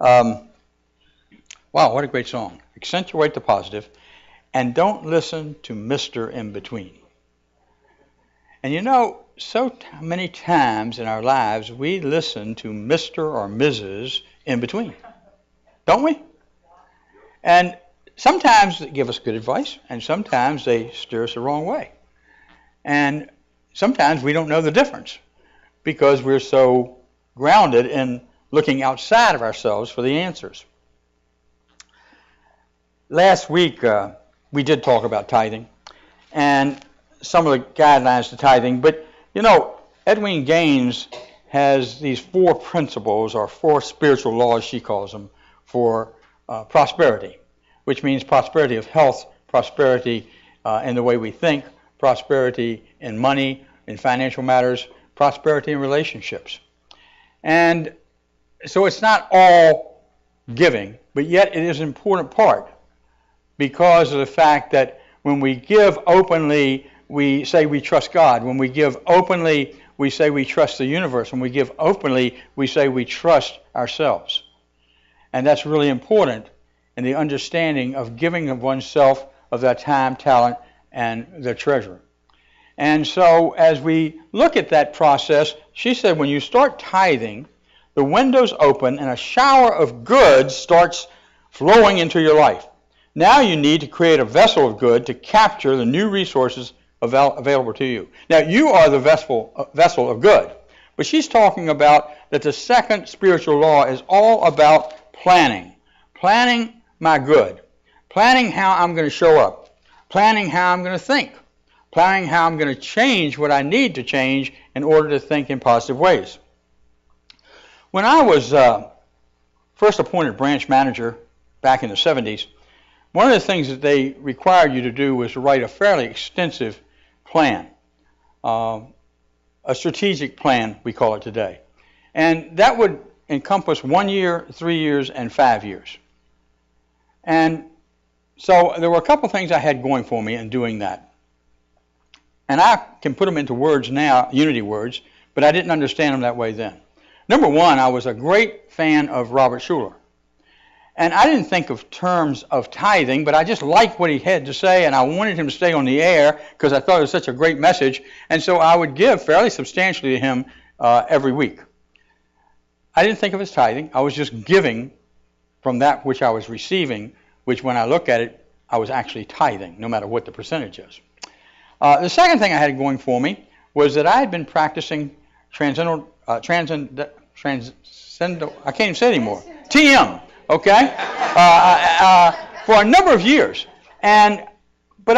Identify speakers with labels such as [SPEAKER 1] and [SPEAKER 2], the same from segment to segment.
[SPEAKER 1] Wow, what a great song. Accentuate the positive and don't listen to Mr. in between. And you know, so many times in our lives we listen to Mr. or Mrs. in between, don't we? And sometimes they give us good advice, and sometimes they steer us the wrong way. And sometimes we don't know the difference because we're so grounded in looking outside of ourselves for the answers. Last week, we did talk about tithing and some of the guidelines to tithing, but you know, Edwene Gaines has these 4 principles, or 4 spiritual laws, she calls them, for prosperity, which means prosperity of health, prosperity in the way we think, prosperity in money, in financial matters, prosperity in relationships. And so it's not all giving, but yet it is an important part because of the fact that when we give openly, we say we trust God. When we give openly, we say we trust the universe. When we give openly, we say we trust ourselves. And that's really important in the understanding of giving of oneself, of that time, talent, and the treasure. And so as we look at that process, she said when you start tithing, the windows open and a shower of goods starts flowing into your life. Now you need to create a vessel of good to capture the new resources available to you. Now you are the vessel of good. But she's talking about that the second spiritual law is all about planning. Planning my good. Planning how I'm going to show up. Planning how I'm going to think. Planning how I'm going to change what I need to change in order to think in positive ways. When I was first appointed branch manager back in the 70s, one of the things that they required you to do was to write a fairly extensive plan, a strategic plan, we call it today. And that would encompass 1 year, 3 years, and 5 years. And so there were a couple things I had going for me in doing that. And I can put them into words now, unity words, but I didn't understand them that way then. Number one, I was a great fan of Robert Schuller. And I didn't think of terms of tithing, but I just liked what he had to say, and I wanted him to stay on the air because I thought it was such a great message. And so I would give fairly substantially to him every week. I didn't think of it as tithing. I was just giving from that which I was receiving, which when I look at it, I was actually tithing, no matter what the percentage is. The second thing I had going for me was that I had been practicing transcendental, I can't even say it anymore, TM, okay, for a number of years. But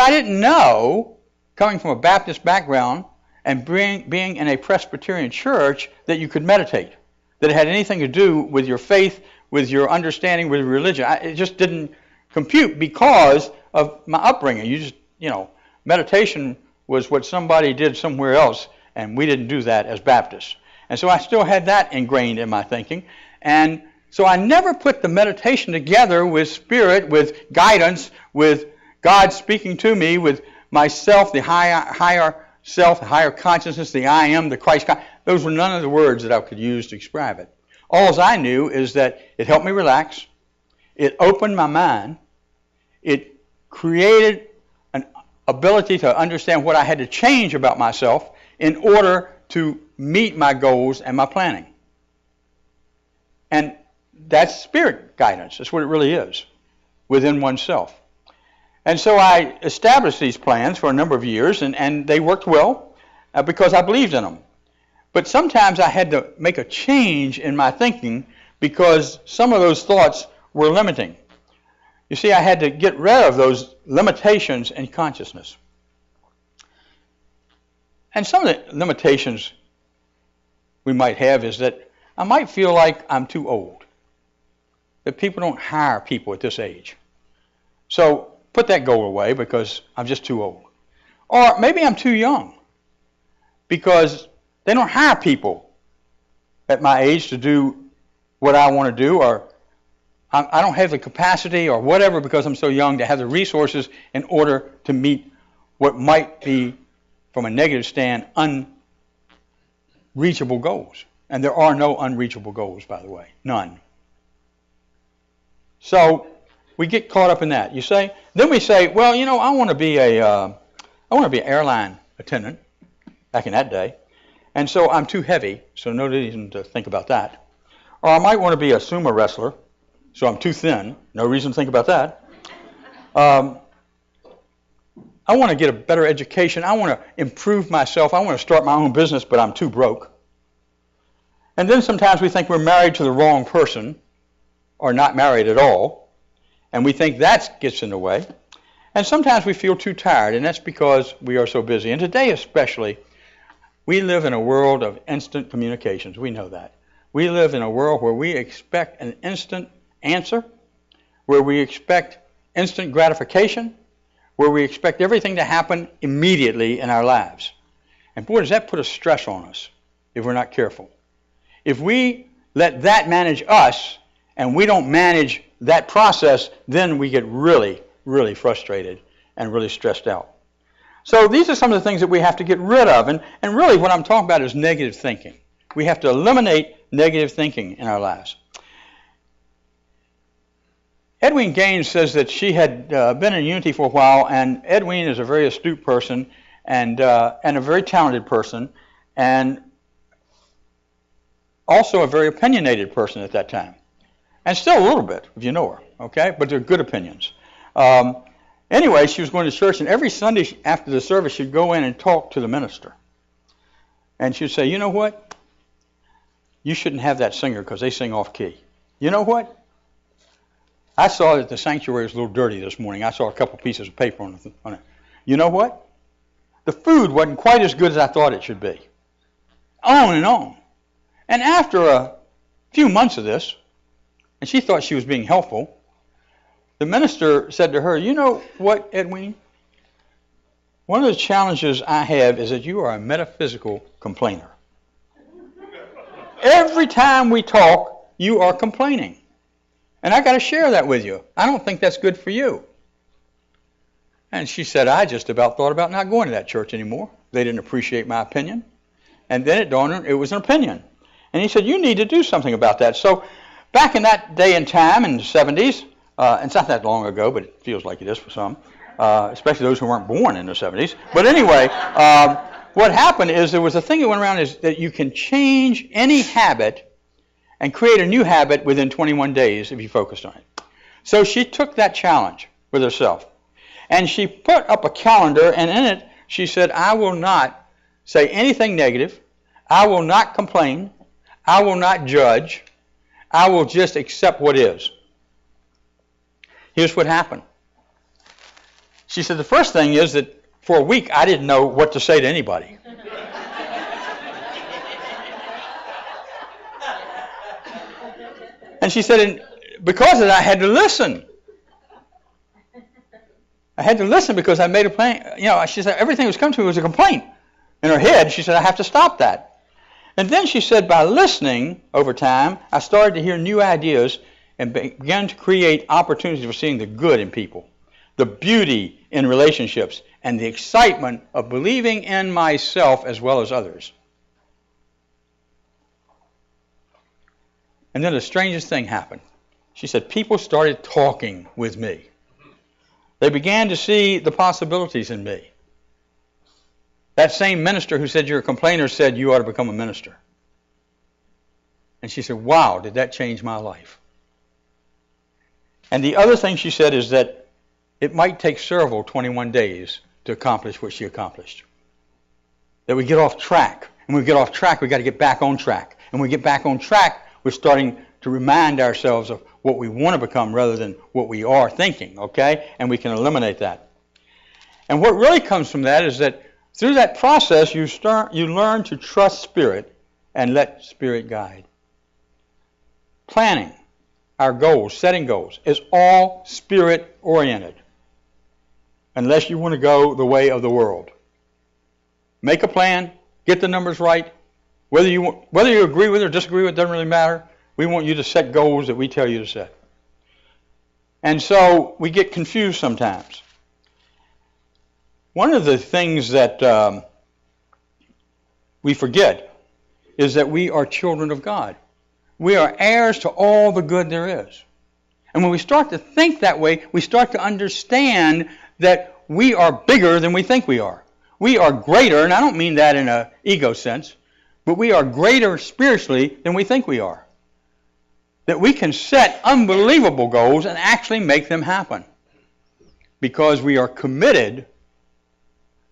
[SPEAKER 1] I didn't know, coming from a Baptist background and being in a Presbyterian church, that you could meditate, that it had anything to do with your faith, with your understanding, with your religion. It just didn't compute because of my upbringing. Meditation was what somebody did somewhere else, and we didn't do that as Baptists. And so I still had that ingrained in my thinking. And so I never put the meditation together with spirit, with guidance, with God speaking to me, with myself, the higher self, the higher consciousness, the I am, the Christ. Those were none of the words that I could use to describe it. All I knew is that it helped me relax. It opened my mind. It created an ability to understand what I had to change about myself in order to meet my goals and my planning. And that's spirit guidance. That's what it really is, within oneself. And so I established these plans for a number of years, and they worked well because I believed in them. But sometimes I had to make a change in my thinking because some of those thoughts were limiting. You see, I had to get rid of those limitations in consciousness. And some of the limitations we might have is that I might feel like I'm too old, that people don't hire people at this age. So put that goal away because I'm just too old. Or maybe I'm too young because they don't hire people at my age to do what I want to do, or I don't have the capacity or whatever because I'm so young to have the resources in order to meet what might be, from a negative stand, unreachable goals. And there are no unreachable goals, by the way. None. So we get caught up in that. You say, then we say, well, I want to be an airline attendant back in that day, and so I'm too heavy, so no reason to think about that. Or I might want to be a sumo wrestler, so I'm too thin, no reason to think about that. I want to get a better education. I want to improve myself. I want to start my own business, but I'm too broke. And then sometimes we think we're married to the wrong person or not married at all, and we think that gets in the way. And sometimes we feel too tired, and that's because we are so busy. And today especially, we live in a world of instant communications. We know that. We live in a world where we expect an instant answer, where we expect instant gratification, where we expect everything to happen immediately in our lives. And boy, does that put a stress on us if we're not careful. If we let that manage us and we don't manage that process, then we get really, really frustrated and really stressed out. So these are some of the things that we have to get rid of. And really what I'm talking about is negative thinking. We have to eliminate negative thinking in our lives. Edwene Gaines says that she had been in Unity for a while, and Edwene is a very astute person and a very talented person, and also a very opinionated person at that time. And still a little bit, if you know her, okay? But they're good opinions. Anyway, she was going to church, and every Sunday after the service, she'd go in and talk to the minister. And she'd say, you know what? You shouldn't have that singer because they sing off key. You know what? I saw that the sanctuary was a little dirty this morning. I saw a couple pieces of paper on it. You know what? The food wasn't quite as good as I thought it should be. On and on. And after a few months of this, and she thought she was being helpful, the minister said to her, you know what, Edwene? One of the challenges I have is that you are a metaphysical complainer. Every time we talk, you are complaining. And I got to share that with you. I don't think that's good for you. And she said, I just about thought about not going to that church anymore. They didn't appreciate my opinion. And then it dawned on her it was an opinion. And he said, you need to do something about that. So back in that day and time in the 70s, and it's not that long ago, but it feels like it is for some, especially those who weren't born in the 70s. But anyway, what happened is there was a thing that went around is that you can change any habit and create a new habit within 21 days if you focused on it. So she took that challenge with herself. And she put up a calendar, and in it she said, I will not say anything negative. I will not complain. I will not judge. I will just accept what is. Here's what happened. She said the first thing is that for a week I didn't know what to say to anybody. And she said, and because of that, I had to listen. I had to listen because I made a plan. She said everything that was coming to me was a complaint. In her head, she said, I have to stop that. And then she said, by listening over time, I started to hear new ideas and began to create opportunities for seeing the good in people, the beauty in relationships, and the excitement of believing in myself as well as others. And then the strangest thing happened. She said, people started talking with me. They began to see the possibilities in me. That same minister who said you're a complainer said you ought to become a minister. And she said, wow, did that change my life? And the other thing she said is that it might take several 21 days to accomplish what she accomplished. That we get off track. And when we get off track, we've got to get back on track. And when we get back on track, we're starting to remind ourselves of what we want to become rather than what we are thinking, okay? And we can eliminate that. And what really comes from that is that through that process, you learn to trust Spirit and let Spirit guide. Planning our goals, setting goals, is all Spirit-oriented, unless you want to go the way of the world. Make a plan, get the numbers right. Whether you agree with it or disagree with it doesn't really matter. We want you to set goals that we tell you to set. And so we get confused sometimes. One of the things that we forget is that we are children of God. We are heirs to all the good there is. And when we start to think that way, we start to understand that we are bigger than we think we are. We are greater, and I don't mean that in an ego sense, but we are greater spiritually than we think we are. That we can set unbelievable goals and actually make them happen. Because we are committed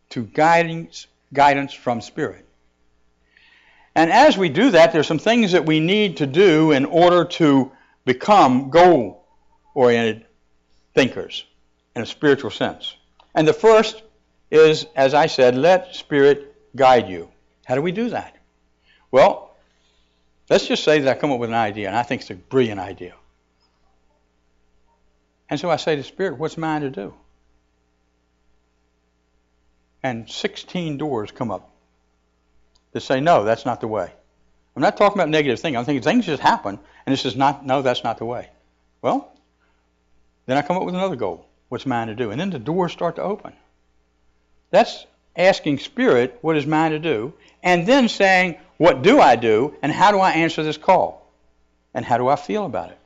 [SPEAKER 1] to guidance from Spirit. And as we do that, there's some things that we need to do in order to become goal-oriented thinkers in a spiritual sense. And the first is, as I said, let Spirit guide you. How do we do that? Well, let's just say that I come up with an idea, and I think it's a brilliant idea. And so I say to Spirit, what's mine to do? And 16 doors come up that say, no, that's not the way. I'm not talking about negative things. I'm thinking things just happen, and this is not, no, that's not the way. Well, then I come up with another goal. What's mine to do? And then the doors start to open. That's asking Spirit what is mine to do, and then saying, what do I do, and how do I answer this call? And how do I feel about it?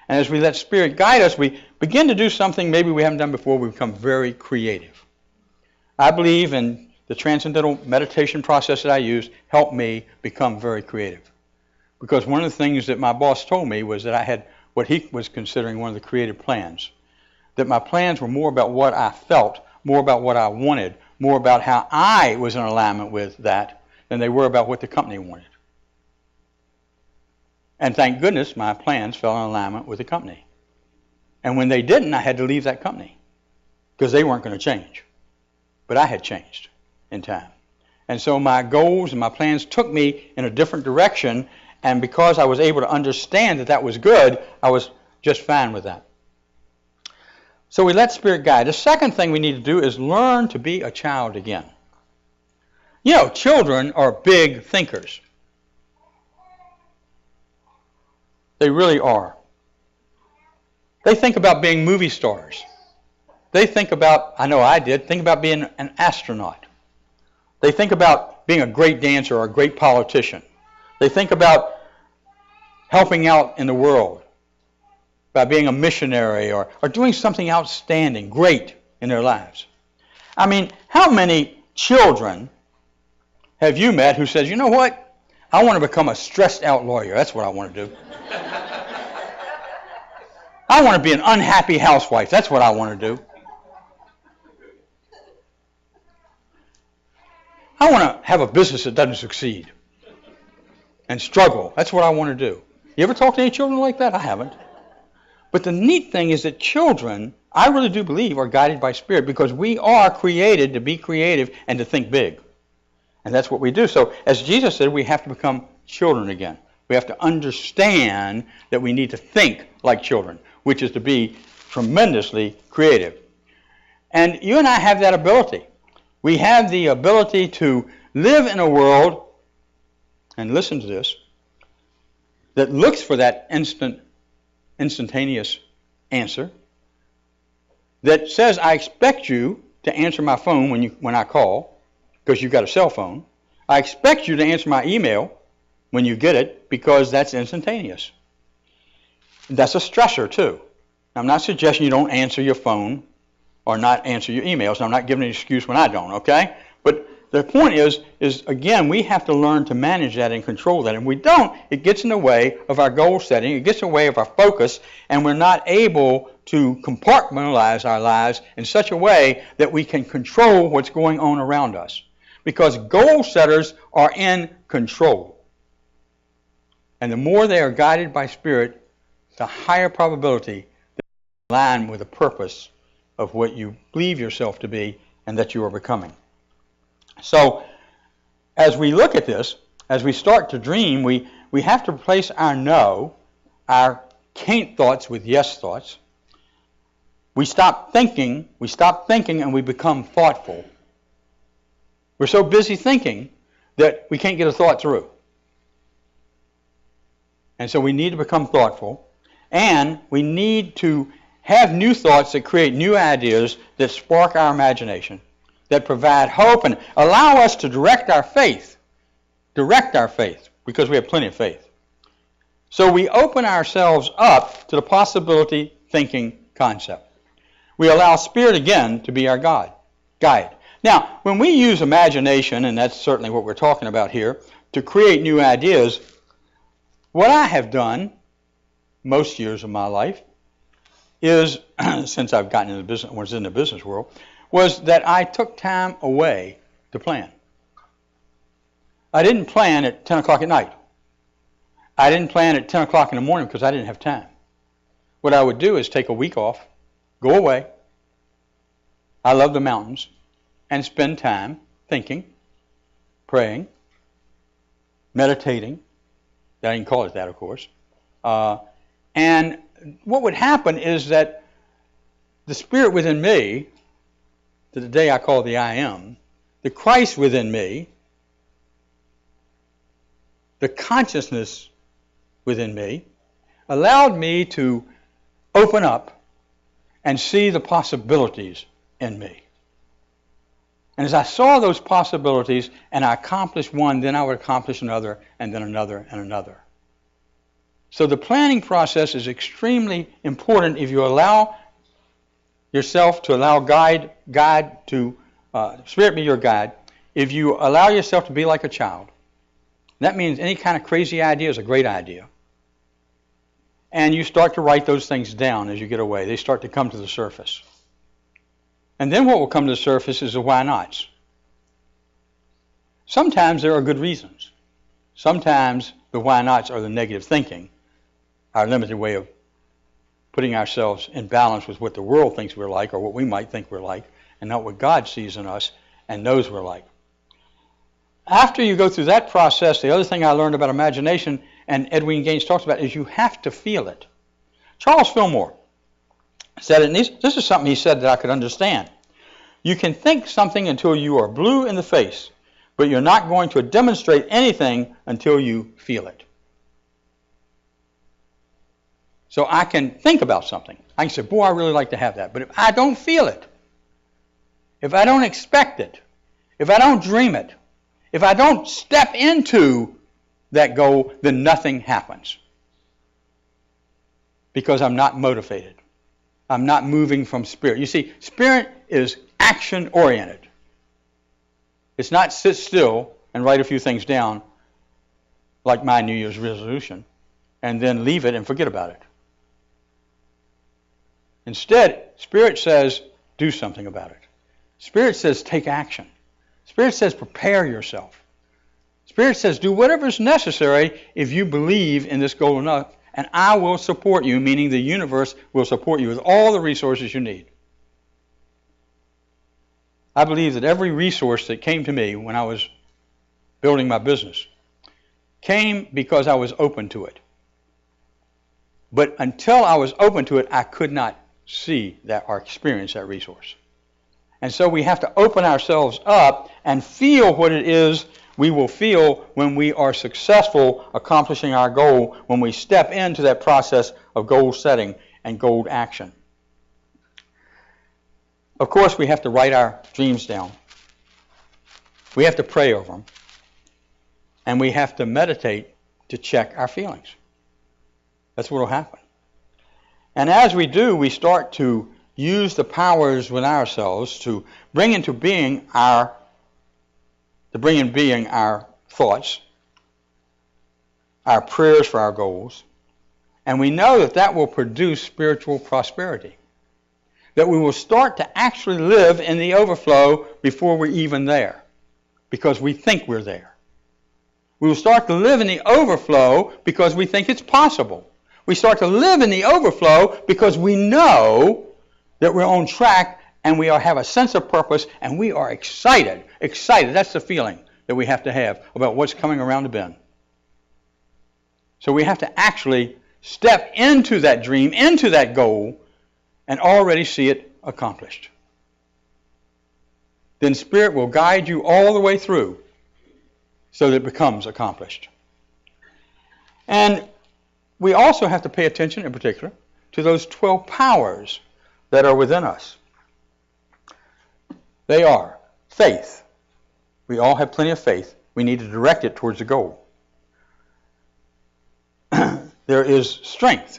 [SPEAKER 1] And as we let Spirit guide us, we begin to do something maybe we haven't done before. We become very creative. I believe in the transcendental meditation process that I use helped me become very creative. Because one of the things that my boss told me was that I had what he was considering one of the creative plans. That my plans were more about what I felt, more about what I wanted, more about how I was in alignment with that than they were about what the company wanted. And thank goodness my plans fell in alignment with the company. And when they didn't, I had to leave that company because they weren't going to change. But I had changed in time. And so my goals and my plans took me in a different direction, and because I was able to understand that that was good, I was just fine with that. So we let Spirit guide. The second thing we need to do is learn to be a child again. You know, children are big thinkers. They really are. They think about being movie stars. They think about, I know I did, think about being an astronaut. They think about being a great dancer or a great politician. They think about helping out in the world, by being a missionary or doing something outstanding, great in their lives. I mean, how many children have you met who says, you know what, I want to become a stressed out lawyer. That's what I want to do. I want to be an unhappy housewife. That's what I want to do. I want to have a business that doesn't succeed and struggle. That's what I want to do. You ever talk to any children like that? I haven't. But the neat thing is that children, I really do believe, are guided by Spirit because we are created to be creative and to think big. And that's what we do. So as Jesus said, we have to become children again. We have to understand that we need to think like children, which is to be tremendously creative. And you and I have that ability. We have the ability to live in a world, and listen to this, that looks for that instantaneous answer, that says, I expect you to answer my phone when I call, because you've got a cell phone. I expect you to answer my email when you get it, because that's instantaneous. That's a stressor, too. I'm not suggesting you don't answer your phone or not answer your emails. I'm not giving an excuse when I don't, okay? But the point is again, we have to learn to manage that and control that. And if we don't, it gets in the way of our goal setting. It gets in the way of our focus, and we're not able to compartmentalize our lives in such a way that we can control what's going on around us. Because goal setters are in control. And the more they are guided by Spirit, the higher probability that they align with the purpose of what you believe yourself to be and that you are becoming. So, as we look at this, as we start to dream, we have to replace our no, our can't thoughts with yes thoughts. We stop thinking and we become thoughtful. We're so busy thinking that we can't get a thought through. And so we need to become thoughtful, and we need to have new thoughts that create new ideas that spark our imagination, that provide hope and allow us to direct our faith, because we have plenty of faith. So we open ourselves up to the possibility thinking concept. We allow Spirit again to be our guide. Now, when we use imagination, and that's certainly what we're talking about here, to create new ideas, what I have done most years of my life is, since I've gotten into business, was in the business world, was that I took time away to plan. I didn't plan at 10 o'clock at night. I didn't plan at 10 o'clock in the morning because I didn't have time. What I would do is take a week off, go away. I love the mountains, and spend time thinking, praying, meditating. I didn't call it that, of course. And what would happen is that the Spirit within me, to the day I call the I Am, the Christ within me, the consciousness within me, allowed me to open up and see the possibilities in me. And as I saw those possibilities and I accomplished one, then I would accomplish another, and then another, and another. So the planning process is extremely important if you allow yourself to allow Spirit be your guide. If you allow yourself to be like a child, that means any kind of crazy idea is a great idea. And you start to write those things down as you get away. They start to come to the surface. And then what will come to the surface is the why nots. Sometimes there are good reasons. Sometimes the why nots are the negative thinking, our limited way of putting ourselves in balance with what the world thinks we're like or what we might think we're like, and not what God sees in us and knows we're like. After you go through that process, the other thing I learned about imagination, and Edwin Gaines talks about, is you have to feel it. Charles Fillmore said it, and this is something he said that I could understand. You can think something until you are blue in the face, but you're not going to demonstrate anything until you feel it. So I can think about something. I can say, boy, I really like to have that. But if I don't feel it, if I don't expect it, if I don't dream it, if I don't step into that goal, then nothing happens. Because I'm not motivated. I'm not moving from Spirit. You see, Spirit is action-oriented. It's not sit still and write a few things down like my New Year's resolution and then leave it and forget about it. Instead, Spirit says, do something about it. Spirit says, take action. Spirit says, prepare yourself. Spirit says, do whatever is necessary if you believe in this goal enough, and I will support you, meaning the universe will support you with all the resources you need. I believe that every resource that came to me when I was building my business came because I was open to it. But until I was open to it, I could not see that or experience that resource. And so we have to open ourselves up and feel what it is we will feel when we are successful accomplishing our goal, when we step into that process of goal setting and goal action. Of course, we have to write our dreams down. We have to pray over them. And we have to meditate to check our feelings. That's what will happen. And as we do, we start to use the powers within ourselves to bring into being our thoughts, our prayers for our goals, and we know that that will produce spiritual prosperity. That we will start to actually live in the overflow before we're even there, because we think we're there. We will start to live in the overflow because we think it's possible. We start to live in the overflow because we know that we're on track and we have a sense of purpose and we are excited. Excited, that's the feeling that we have to have about what's coming around the bend. So we have to actually step into that dream, into that goal, and already see it accomplished. Then Spirit will guide you all the way through so that it becomes accomplished. And we also have to pay attention in particular to those 12 powers that are within us. They are faith. We all have plenty of faith. We need to direct it towards the goal. there is strength.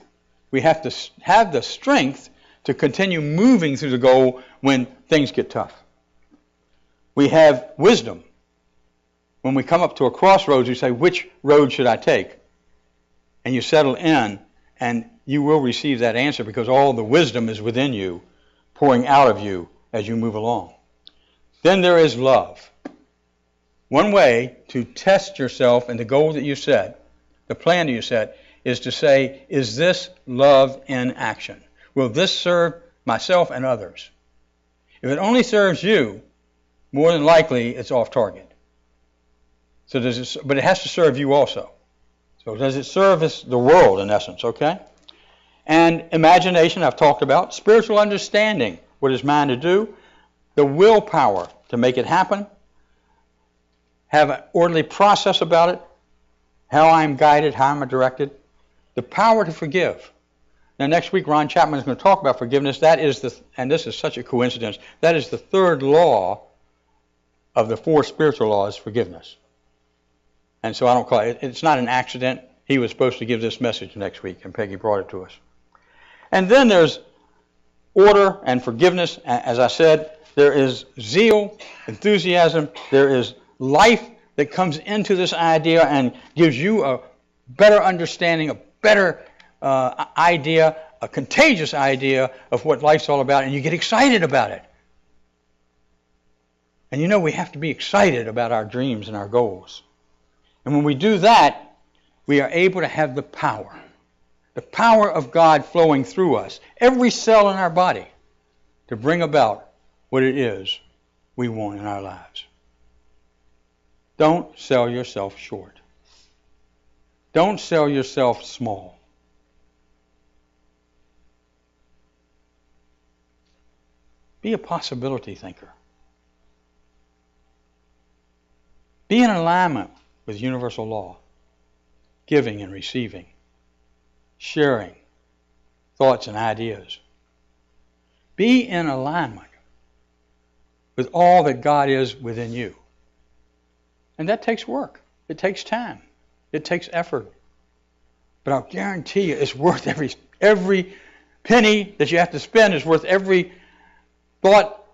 [SPEAKER 1] We have to have the strength to continue moving through the goal when things get tough. We have wisdom. When we come up to a crossroads, we say, which road should I take? And you settle in, and you will receive that answer because all the wisdom is within you, pouring out of you as you move along. Then there is love. One way to test yourself and the goal that you set, the plan that you set, is to say, is this love in action? Will this serve myself and others? If it only serves you, more than likely it's off target. So but it has to serve you also. So does it service the world in essence, okay? And imagination, I've talked about. Spiritual understanding, what is mine to do. The willpower to make it happen. Have an orderly process about it. How I'm guided, how I'm directed. The power to forgive. Now next week Ron Chapman is going to talk about forgiveness. That is and this is such a coincidence, that is the third law of the four spiritual laws, forgiveness. And so I don't call it, it's not an accident. He was supposed to give this message next week, and Peggy brought it to us. And then there's order and forgiveness. As I said, there is zeal, enthusiasm. There is life that comes into this idea and gives you a better understanding, a better idea, a contagious idea of what life's all about, and you get excited about it. And you know we have to be excited about our dreams and our goals. And when we do that, we are able to have the power of God flowing through us, every cell in our body, to bring about what it is we want in our lives. Don't sell yourself short. Don't sell yourself small. Be a possibility thinker. Be in alignment with universal law, giving and receiving, sharing thoughts and ideas. Be in alignment with all that God is within you. And that takes work. It takes time. It takes effort. But I'll guarantee you it's worth every penny that you have to spend. Is worth every thought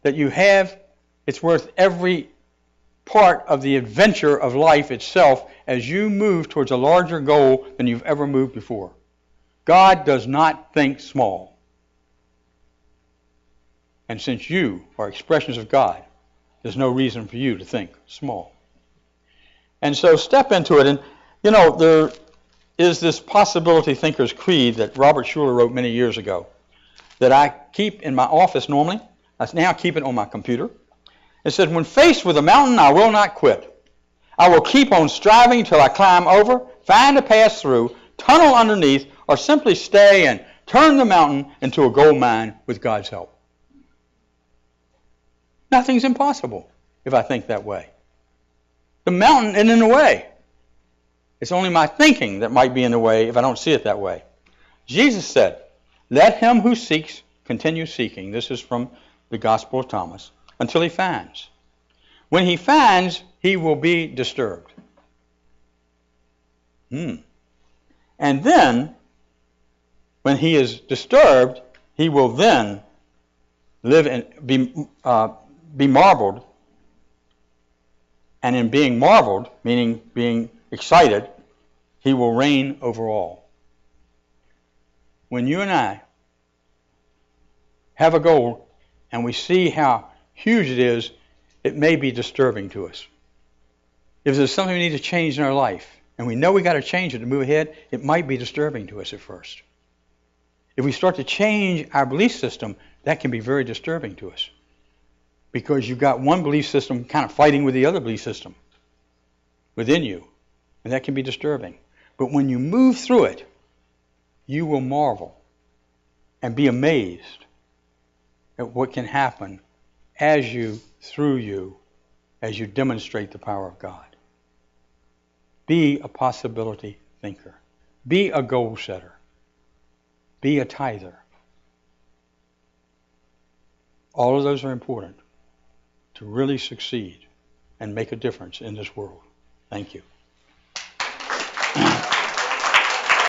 [SPEAKER 1] that you have. It's worth every part of the adventure of life itself as you move towards a larger goal than you've ever moved before. God does not think small. And since you are expressions of God, there's no reason for you to think small. And so step into it. And, there is this possibility thinker's creed that Robert Schuller wrote many years ago that I keep in my office normally. I now keep it on my computer. It said, when faced with a mountain, I will not quit. I will keep on striving till I climb over, find a pass through, tunnel underneath, or simply stay and turn the mountain into a gold mine with God's help. Nothing's impossible if I think that way. The mountain isn't in the way. It's only my thinking that might be in the way if I don't see it that way. Jesus said, let him who seeks continue seeking. This is from the Gospel of Thomas. Until he finds. When he finds, he will be disturbed. And then, when he is disturbed, he will then live and be marveled. And in being marveled, meaning being excited, he will reign over all. When you and I have a goal and we see how huge it is, it may be disturbing to us. If there's something we need to change in our life, and we know we got to change it to move ahead, it might be disturbing to us at first. If we start to change our belief system, that can be very disturbing to us. Because you've got one belief system kind of fighting with the other belief system within you. And that can be disturbing. But when you move through it, you will marvel and be amazed at what can happen as you, through you, as you demonstrate the power of God. Be a possibility thinker. Be a goal setter. Be a tither. All of those are important to really succeed and make a difference in this world. Thank you.